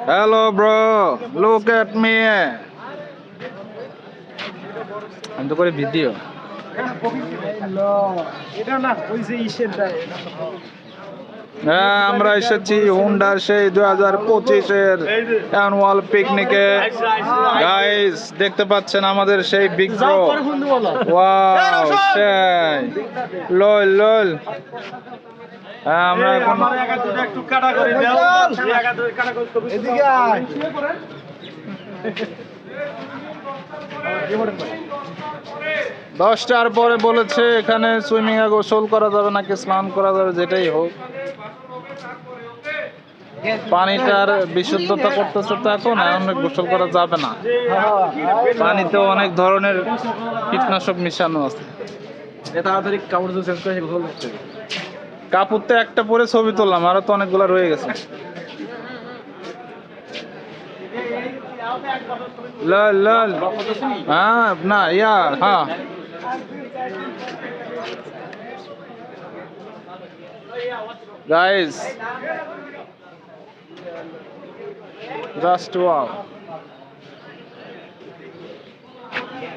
Hello, bro. Look at me. আমি তো করে ভিডিও। হ্যাঁ, আমরা এসেছি হুন্ডার সেই 2025-এর অ্যানুয়াল পিকনিকে। গাইস, দেখতে পাচ্ছেন আমাদের সেই বিগ ব্রো। ওয়াও, সেই লল লল। হ্যাঁ, আমরা এখন একটু কাটা করে দাও। এদিকে আয়। 10টার পরে বলেছে এখানে সুইমিং এ গোসল করা যাবে নাকি স্নান করা যাবে, যেটাই হোক। পানিটার বিশুদ্ধতা করতেছে তো এখন গোসল করা যাবে না। পানিতে অনেক ধরনের কীটনাশক মিশানো আছে। তাড়াতাড়ি কাপড় চেঞ্জ করে গোসল করতে। কাপড় তো একটা পরে ছবি তুললাম, আরো তো অনেকগুলো রয়ে গেছে। লল লল। হ্যাঁ না ইয়ার হ্যাঁ। Guys, just wow.